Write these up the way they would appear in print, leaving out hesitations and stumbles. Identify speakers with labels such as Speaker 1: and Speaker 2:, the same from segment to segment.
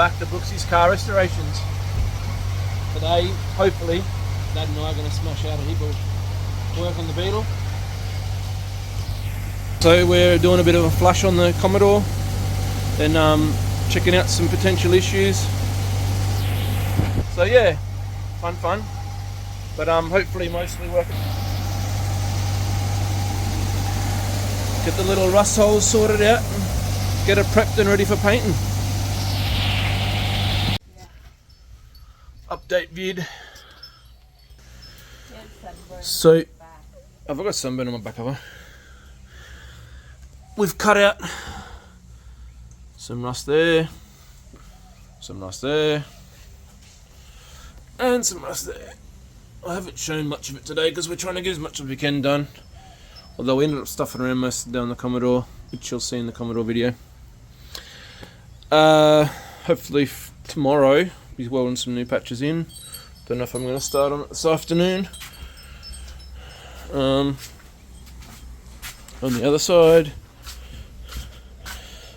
Speaker 1: back to Brooksy's Car Restorations. Today, hopefully, Dad and I are going to smash out a heap of work on the Beetle. So we're doing a bit of a flush on the Commodore, then checking out some potential issues. So yeah, fun, but hopefully mostly working. Get the little rust holes sorted out and get it prepped and ready for painting. Update vid. So I've got sunburn on my back, have I? We've cut out some rust there, some rust there, and some rust there. I haven't shown much of it today because we're trying to get as much as we can done. Although we ended up stuffing around most down the Commodore, which you'll see in the Commodore video. Hopefully tomorrow be welding some new patches in. Don't know if I'm going to start on it this afternoon. On the other side,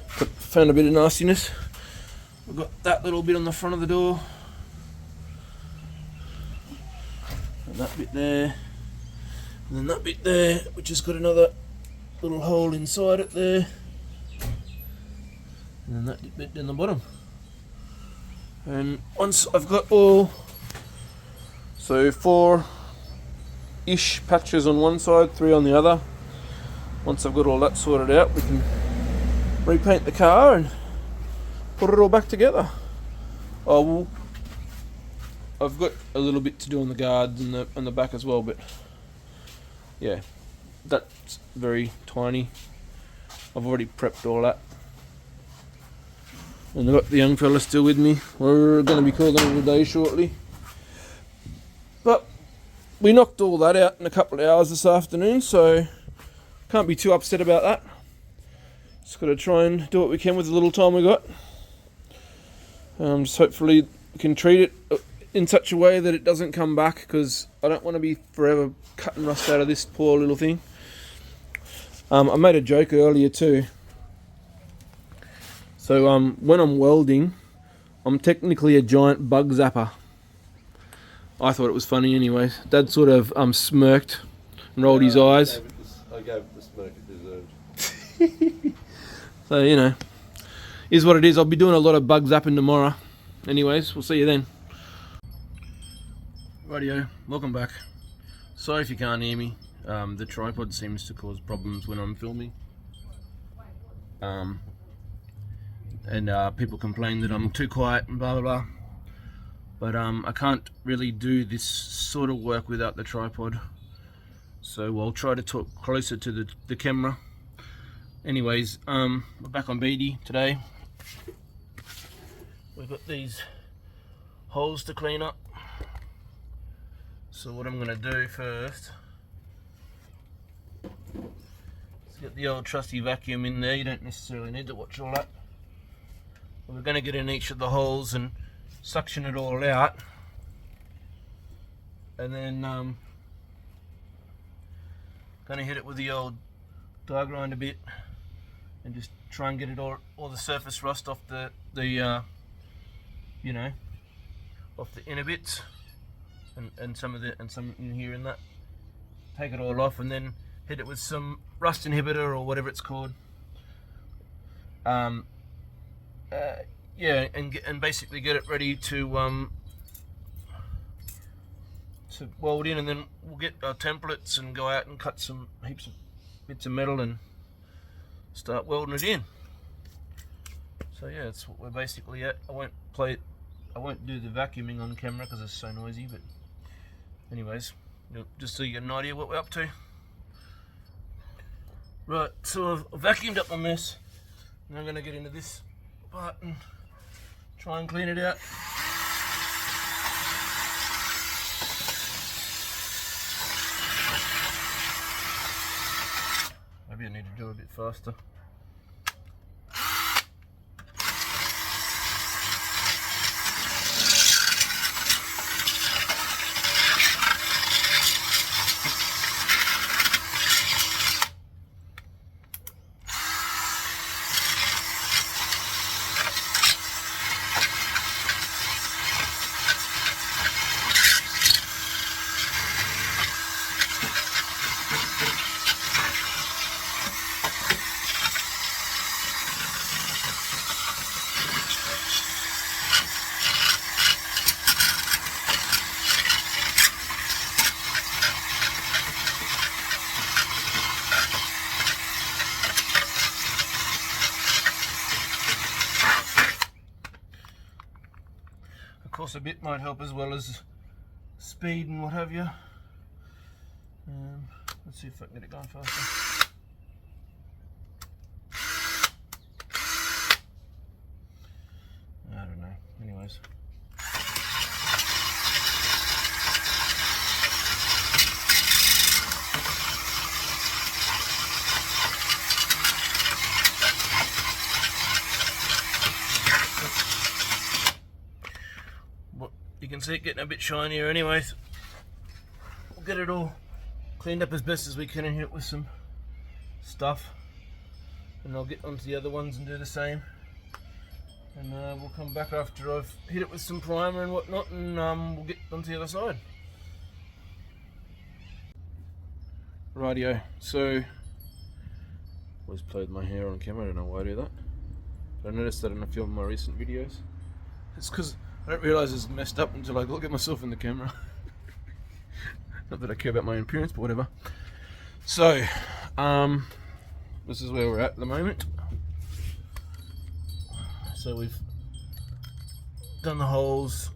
Speaker 1: found a bit of nastiness. We've got that little bit on the front of the door, and that bit there. And then that bit there, which has got another little hole inside it there. And then that bit down the bottom. And once I've got all, so 4-ish patches on one side, 3 on the other. Once I've got all that sorted out, we can repaint the car and put it all back together. Oh, well, I've got a little bit to do on the guards and the back as well, but yeah, that's very tiny. I've already prepped all that. And I've got the young fella still with me. We're going to be calling it a day shortly. But we knocked all that out in a couple of hours this afternoon, so can't be too upset about that. Just got to try and do what we can with the little time we got. Just hopefully we can treat it in such a way that it doesn't come back, because I don't want to be forever cutting rust out of this poor little thing. I made a joke earlier too. So when I'm welding, I'm technically a giant bug zapper. I thought it was funny anyways. Dad sort of smirked and rolled his eyes.
Speaker 2: I gave it the smirk it deserved.
Speaker 1: So, you know, is what it is. I'll be doing a lot of bug zapping tomorrow. Anyways, we'll see you then. Rightio, welcome back. Sorry if you can't hear me. The tripod seems to cause problems when I'm filming. And people complain that I'm too quiet and blah blah blah. But I can't really do this sort of work without the tripod. So I'll try to talk closer to the camera. Anyways, we're back on Beety today. We've got these holes to clean up. So what I'm going to do first is get the old trusty vacuum in there. You don't necessarily need to watch all that. But we're going to get in each of the holes and suction it all out. And then going to hit it with the old die grinder bit and just try and get it all the surface rust off the you know, off the inner bits and some in here and that. Take it all off and then hit it with some rust inhibitor or whatever it's called. Yeah, and basically get it ready to weld in, and then we'll get our templates and go out and cut some heaps of bits of metal and start welding it in. So yeah, that's what we're basically at. I won't do the vacuuming on camera because it's so noisy, but anyways, just so you get an idea what we're up to. Right, so I've vacuumed up my mess, and I'm going to get into this part and try and clean it out. Maybe I need to do it a bit faster. a bit might help, as well as speed and what have you. Let's see if I can get it going faster. I don't know. Anyways. But you can see it getting a bit shinier anyways. We'll get it all cleaned up as best as we can and hit it with some stuff. And I'll get onto the other ones and do the same. And we'll come back after I've hit it with some primer and whatnot, and we'll get onto the other side. Rightio, so always played my hair on camera, I don't know why I do that. But I noticed that in a few of my recent videos. It's because I don't realise it's messed up until I look at myself in the camera. Not that I care about my appearance, but whatever. So, this is where we're at the moment. So we've done the holes.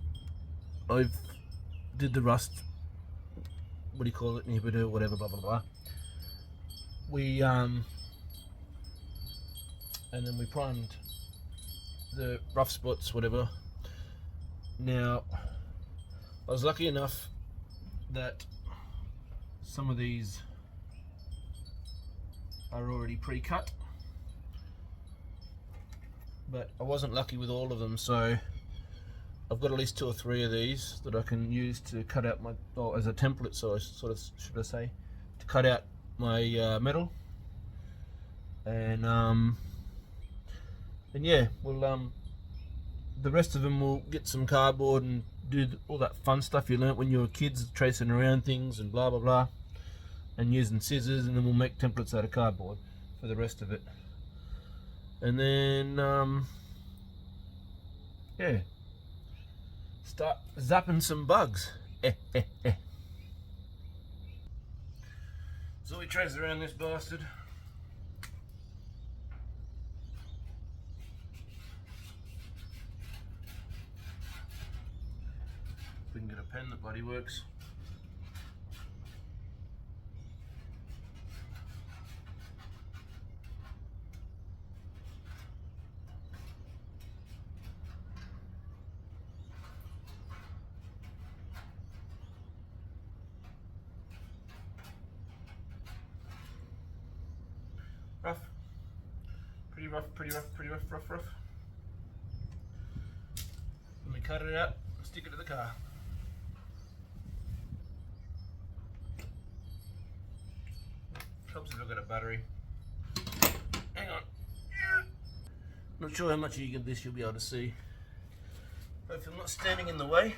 Speaker 1: I've did the rust. What do you call it? Inhibitor, whatever, blah blah blah. We and then we primed the rough spots, whatever. Now, I was lucky enough that some of these are already pre-cut, but I wasn't lucky with all of them, so I've got at least 2 or 3 of these that I can use to cut out my, or as a template, so I sort of, should I say, to cut out my metal. And yeah, we'll the rest of them will get some cardboard and do all that fun stuff you learnt when you were kids, tracing around things and blah blah blah, and using scissors, and then we'll make templates out of cardboard for the rest of it. And then yeah, start zapping some bugs. So we trace around this bastard. If we can get a pen that bloody works. Rough. Pretty rough, pretty rough, pretty rough, rough, rough. Let me cut it out, stick it to the car. Helps if I've got a battery. Hang on. Not sure how much of this you'll be able to see. Hopefully I'm not standing in the way.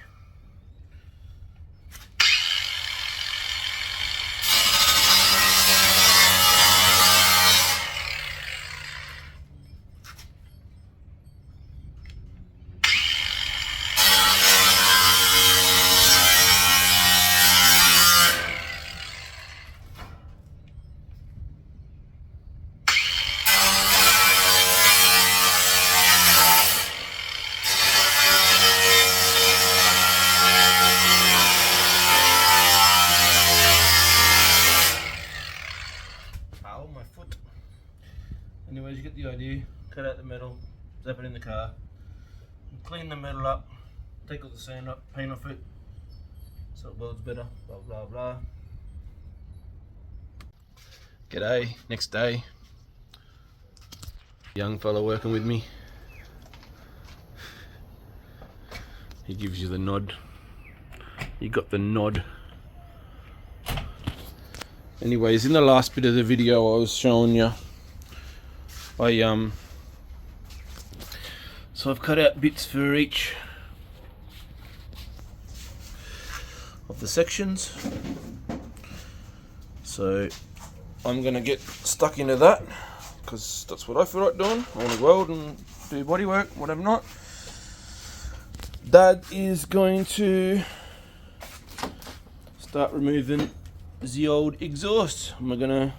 Speaker 1: Anyways, you get the idea. Cut out the metal, zap it in the car, clean the metal up, take all the sand up, paint off it so it welds better, blah blah blah. G'day, next day. Young fella working with me. He gives you the nod. You got the nod. Anyways, in the last bit of the video I was showing you, so I've cut out bits for each of the sections. So I'm gonna get stuck into that because that's what I feel like doing. I want to weld and do body work, whatever not. Dad is going to start removing the old exhaust, and we're gonna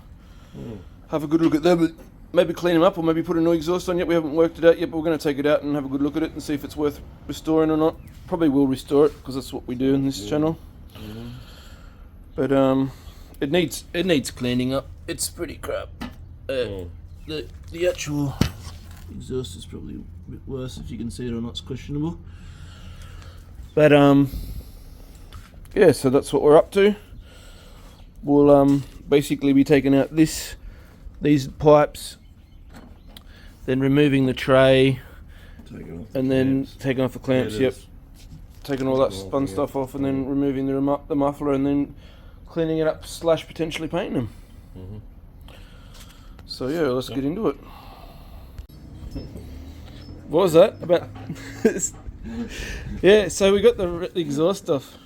Speaker 1: have a good look at them. maybe clean them up or maybe put a new exhaust on yet. We haven't worked it out yet, but we're going to take it out and have a good look at it and see if it's worth restoring or not. Probably will restore it because that's what we do in this channel. But it needs cleaning up. It's pretty crap. The actual exhaust is probably a bit worse. If you can see it or not, it's questionable. But yeah, so that's what we're up to. We'll basically be taking out these pipes, then removing the tray, and then taking off the clamps. Yep, taking all that fun stuff off, and then removing the muffler, and then cleaning it up / potentially painting them. So yeah, let's get into it. What was that about? Yeah, so we got the exhaust stuff.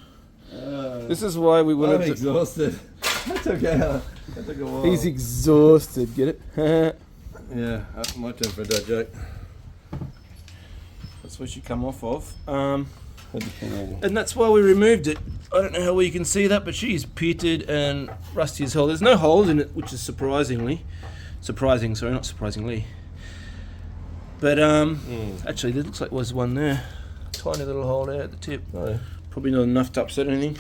Speaker 1: This is why we wanted
Speaker 2: I'm exhausted. That took a while.
Speaker 1: He's exhausted, get it?
Speaker 2: Yeah, that's my turn for a dad joke.
Speaker 1: That's where she come off of. And that's why we removed it. I don't know how well you can see that, but she's pitted and rusty as hell. There's no holes in it, which is surprising, not surprisingly. But actually there looks like there was one there. Tiny little hole there at the tip.
Speaker 2: Oh, yeah.
Speaker 1: Probably not enough to upset anything.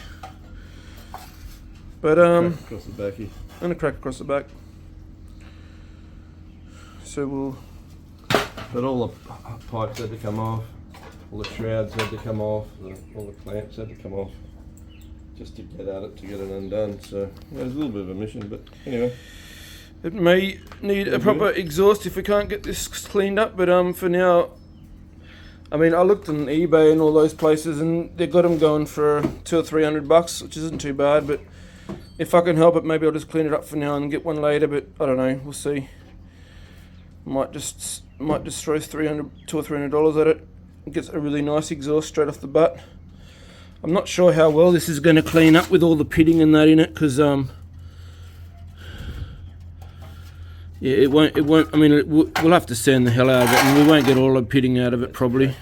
Speaker 1: But
Speaker 2: Crack across the backy.
Speaker 1: And a crack across the back. So we'll.
Speaker 2: But all the pipes had to come off, all the shrouds had to come off, all the clamps had to come off, just to get at it, to get it undone. So yeah, it was a little bit of a mission, but anyway.
Speaker 1: It may need a proper exhaust if we can't get this cleaned up, but for now, I mean, I looked on eBay and all those places, and they got them going for $200 or $300, which isn't too bad. But if I can help it, maybe I'll just clean it up for now and get one later. But I don't know, we'll see. Might just throw $200 or $300 at it. Gets a really nice exhaust straight off the bat. I'm not sure how well this is going to clean up with all the pitting and that in it, because yeah, it won't. I mean, we'll have to sand the hell out of it, and we won't get all the pitting out of it probably.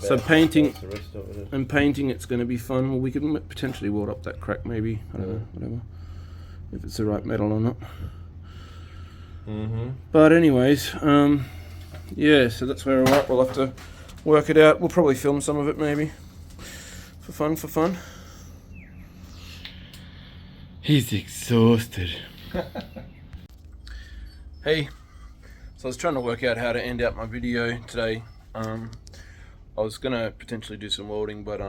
Speaker 1: So painting, it's going to be fun. Well, we could potentially weld up that crack, maybe. I don't know, whatever. If it's the right metal or not. But anyways, yeah. So that's where we're at. We'll have to work it out. We'll probably film some of it, maybe, for fun. He's exhausted. Hey, so I was trying to work out how to end out my video today. I was gonna potentially do some welding, but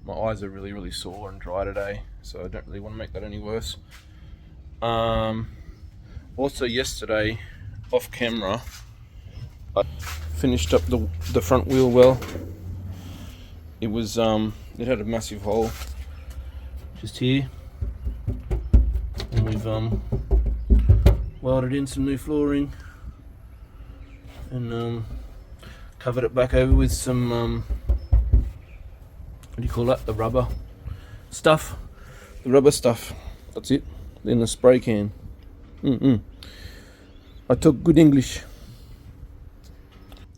Speaker 1: my eyes are really sore and dry today, so I don't really want to make that any worse. Also yesterday, off camera, I finished up the front wheel well. It was it had a massive hole just here, and we've welded in some new flooring and covered it back over with some what do you call that? The rubber stuff. That's it. In the spray can. I took good English.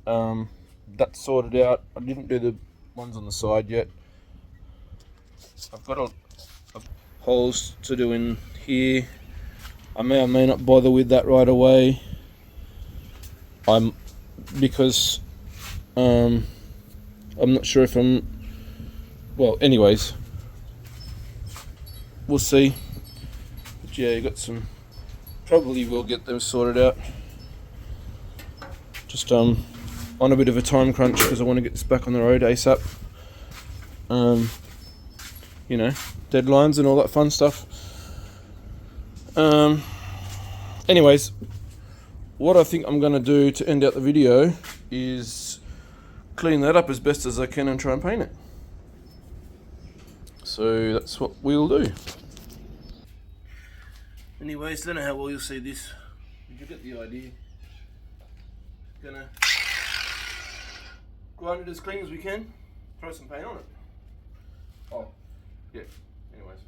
Speaker 1: That's sorted out. I didn't do the ones on the side yet. I've got holes to do in here. I may or may not bother with that right away. Because I'm not sure if I'm. Well, anyways, we'll see. But yeah, you got some. Probably will get them sorted out. Just on a bit of a time crunch because I want to get this back on the road ASAP. You know, deadlines and all that fun stuff. Anyways, what I think I'm going to do to end out the video is clean that up as best as I can and try and paint it. So that's what we'll do. Anyways, don't know how well you'll see this. Did you get the idea? Gonna grind it as clean as we can, throw some paint on it. Oh, yeah, anyways.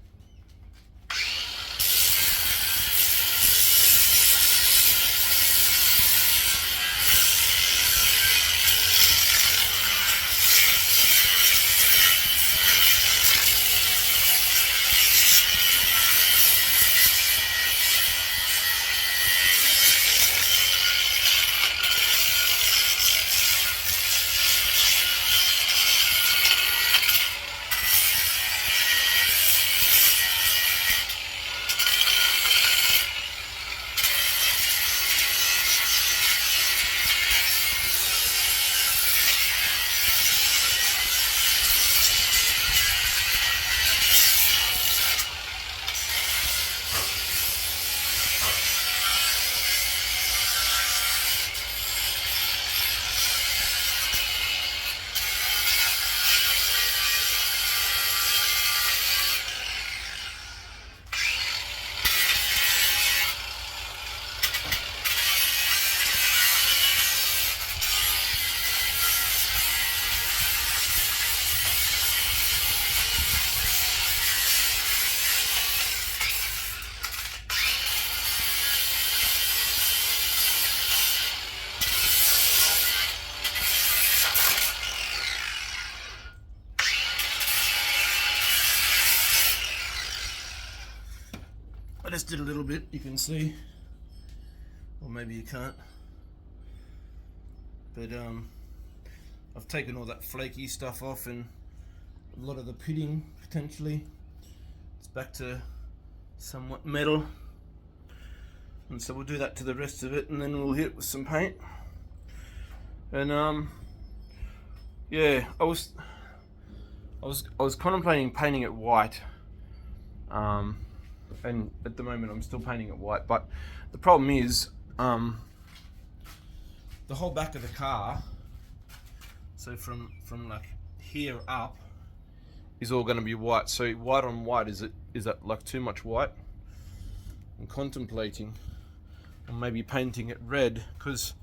Speaker 1: just did a little bit, you can see, or maybe you can't, but I've taken all that flaky stuff off and a lot of the pitting potentially. It's back to somewhat metal, and so we'll do that to the rest of it, and then we'll hit it with some paint. And yeah, I was contemplating painting it white, and at the moment I'm still painting it white, but the problem is the whole back of the car, so from like here up, is all going to be white. So white on white, is that like too much white? I'm contemplating on maybe painting it red, because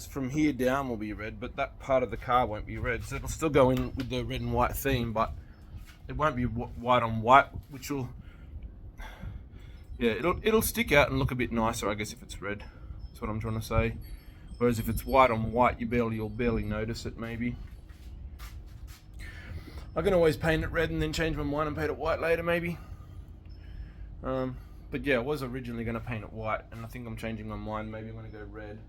Speaker 1: from here down will be red, but that part of the car won't be red, so it'll still go in with the red and white theme, but it won't be white on white, which will, yeah, it'll stick out and look a bit nicer, I guess, if it's red. That's what I'm trying to say. Whereas if it's white on white, you'll barely notice it, maybe. I can always paint it red and then change my mind and paint it white later, maybe. But yeah, I was originally going to paint it white, and I think I'm changing my mind. Maybe I'm going to go red.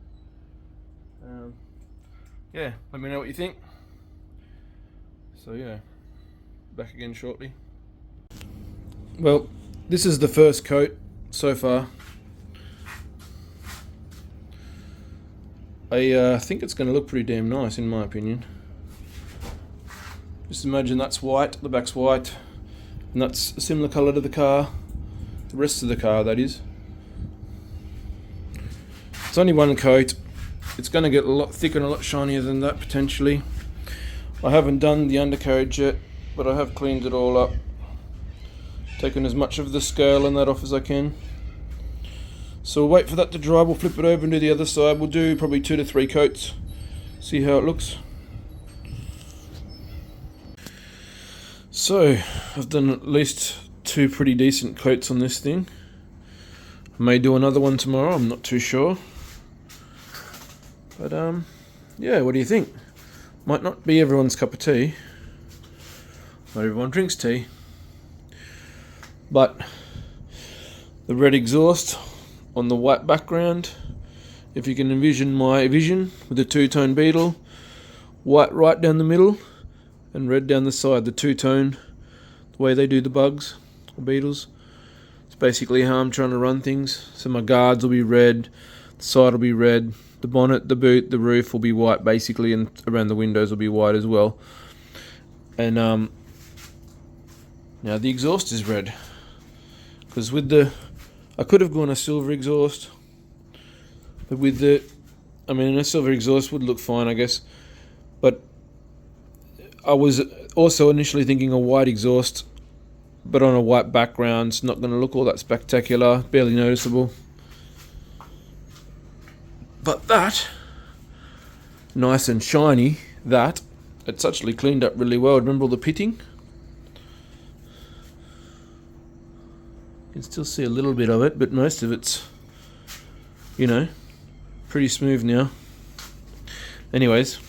Speaker 1: Yeah, let me know what you think. So yeah, back again shortly. Well, this is the first coat so far. I think it's going to look pretty damn nice, in my opinion. Just imagine that's white, the back's white, and that's a similar colour to the car, the rest of the car, that is. It's only one coat. It's going to get a lot thicker and a lot shinier than that, potentially. I haven't done the undercarriage yet, but I have cleaned it all up. Taken as much of the scale and that off as I can. So we'll wait for that to dry, we'll flip it over and do the other side. We'll do probably 2 to 3 coats, see how it looks. So, I've done at least 2 pretty decent coats on this thing. I may do another one tomorrow, I'm not too sure. But yeah, what do you think? Might not be everyone's cup of tea. Not everyone drinks tea. But the red exhaust on the white background, if you can envision my vision with the two-tone Beetle, white right down the middle and red down the side, the two-tone, the way they do the bugs or beetles. It's basically how I'm trying to run things. So my guards will be red, the side will be red, the bonnet, the boot, the roof will be white basically, and around the windows will be white as well. And now the exhaust is red, because with the, I could have gone a silver exhaust, but with the, I mean, a silver exhaust would look fine, I guess, but I was also initially thinking a white exhaust, but on a white background. It's not going to look all that spectacular, barely noticeable. But that, nice and shiny, that, it's actually cleaned up really well. Remember all the pitting? You can still see a little bit of it, but most of it's, you know, pretty smooth now. Anyways,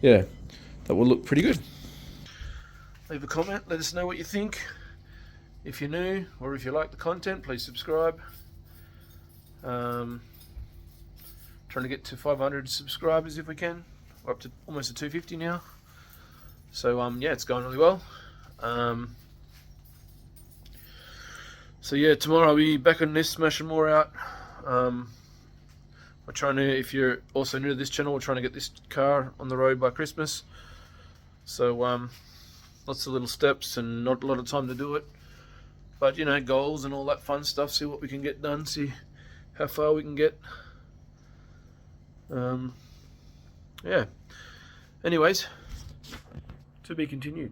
Speaker 1: yeah, that will look pretty good. Leave a comment, let us know what you think. If you're new, or if you like the content, please subscribe. Trying to get to 500 subscribers if we can. We're up to almost to 250 now. So yeah, it's going really well. So yeah, tomorrow I'll be back on this, smashing more out. We're trying to, if you're also new to this channel, we're trying to get this car on the road by Christmas. So lots of little steps and not a lot of time to do it. But you know, goals and all that fun stuff, see what we can get done, see how far we can get. Yeah. Anyways, to be continued.